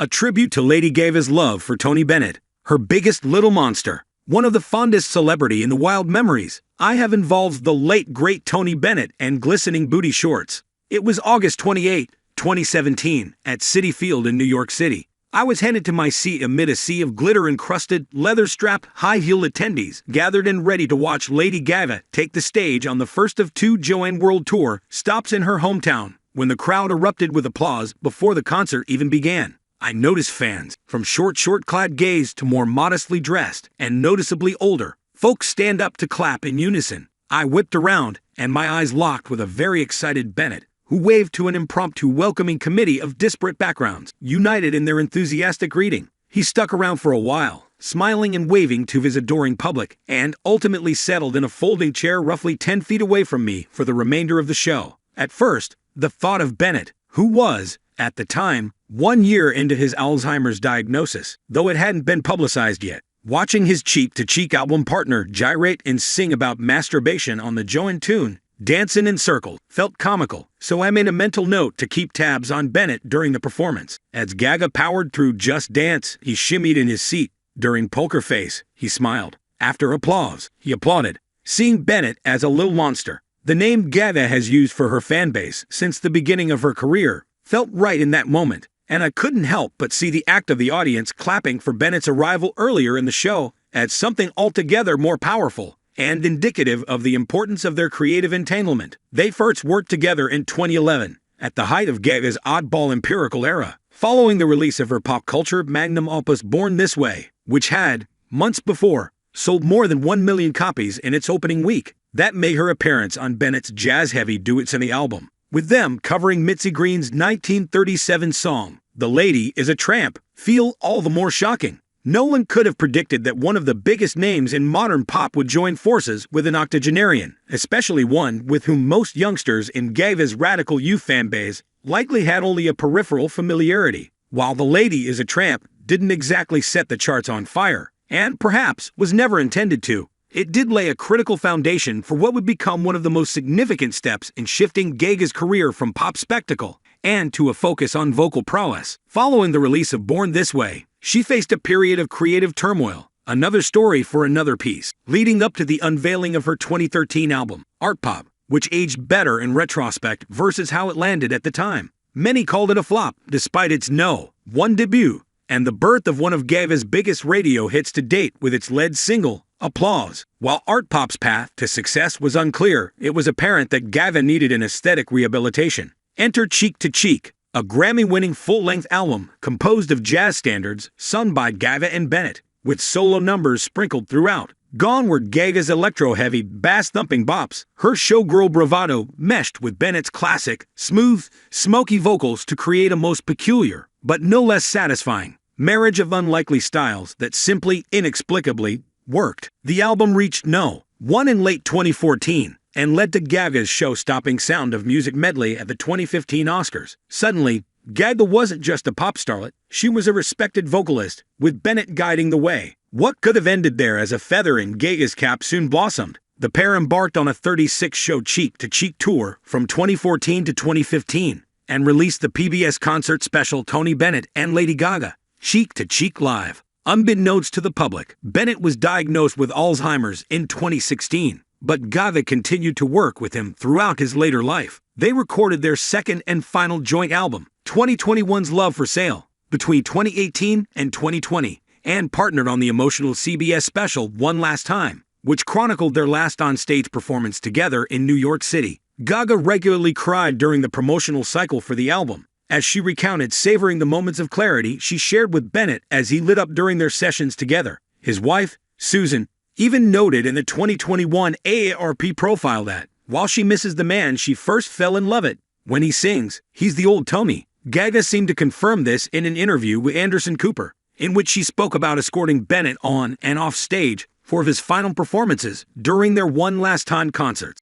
a tribute to Lady Gaga's love for Tony Bennett, her biggest little monster. One of the fondest celebrity in the wild memories I have involves the late great Tony Bennett and glistening booty shorts. It was August 28, 2017, at Citi Field in New York City. I was headed to my seat amid a sea of glitter-encrusted, leather-strapped, high-heeled attendees gathered and ready to watch Lady Gaga take the stage on the first of two Joanne World Tour stops in her hometown. When the crowd erupted with applause before the concert even began, I noticed fans, from short-clad gays to more modestly dressed and noticeably older, folks stand up to clap in unison. I whipped around, and my eyes locked with a very excited Bennett, who waved to an impromptu welcoming committee of disparate backgrounds, united in their enthusiastic greeting. He stuck around for a while, smiling and waving to his adoring public, and ultimately settled in a folding chair roughly 10 feet away from me for the remainder of the show. At first, the thought of Bennett, who was, at the time, 1 year into his Alzheimer's diagnosis, though it hadn't been publicized yet, watching his cheek-to-cheek album partner gyrate and sing about masturbation on the Joanne tune, Dancin' in Circles, felt comical, so I made a mental note to keep tabs on Bennett during the performance. As Gaga powered through Just Dance, he shimmied in his seat. During Poker Face, he smiled. After applause, he applauded, seeing Bennett as a little monster. The name Gaga has used for her fanbase since the beginning of her career felt right in that moment, and I couldn't help but see the act of the audience clapping for Bennett's arrival earlier in the show as something altogether more powerful and indicative of the importance of their creative entanglement. They first worked together in 2011, at the height of Gaga's oddball empirical era, following the release of her pop culture magnum opus Born This Way, which had, months before, sold more than 1 million copies in its opening week. That made her appearance on Bennett's jazz-heavy duets in the album, with them covering Mitzi Green's 1937 song, The Lady is a Tramp, feel all the more shocking. No one could have predicted that one of the biggest names in modern pop would join forces with an octogenarian, especially one with whom most youngsters in Gaga's radical youth fanbase likely had only a peripheral familiarity. While The Lady is a Tramp didn't exactly set the charts on fire, and perhaps was never intended to, it did lay a critical foundation for what would become one of the most significant steps in shifting Gaga's career from pop spectacle and to a focus on vocal prowess. Following the release of Born This Way, she faced a period of creative turmoil, another story for another piece, leading up to the unveiling of her 2013 album, Art Pop, which aged better in retrospect versus how it landed at the time. Many called it a flop, despite its No. 1 debut, and the birth of one of Gaga's biggest radio hits to date with its lead single, Applause. While Art Pop's path to success was unclear, it was apparent that Gaga needed an aesthetic rehabilitation. Enter Cheek to Cheek, a Grammy-winning full-length album composed of jazz standards sung by Gaga and Bennett, with solo numbers sprinkled throughout. Gone were Gaga's electro-heavy, bass-thumping bops. Her showgirl bravado meshed with Bennett's classic, smooth, smoky vocals to create a most peculiar, but no less satisfying, marriage of unlikely styles that simply, inexplicably, worked. The album reached No. 1 in late 2014 and led to Gaga's show-stopping Sound of Music medley at the 2015 Oscars. Suddenly, Gaga wasn't just a pop starlet, she was a respected vocalist, with Bennett guiding the way. What could have ended there as a feather in Gaga's cap soon blossomed. The pair embarked on a 36-show cheek-to-cheek tour from 2014 to 2015 and released the PBS concert special Tony Bennett and Lady Gaga, Cheek to Cheek Live. Unbeknownst to the public, Bennett was diagnosed with Alzheimer's in 2016, but Gaga continued to work with him throughout his later life. They recorded their second and final joint album, 2021's Love for Sale, between 2018 and 2020, and partnered on the emotional CBS special One Last Time, which chronicled their last on-stage performance together in New York City. Gaga regularly cried during the promotional cycle for the album, as she recounted savoring the moments of clarity she shared with Bennett as he lit up during their sessions together. His wife, Susan, even noted in the 2021 AARP profile that, while she misses the man she first fell in love with, when he sings, he's the old Tony. Gaga seemed to confirm this in an interview with Anderson Cooper, in which she spoke about escorting Bennett on and off stage for his final performances during their One Last Time concerts.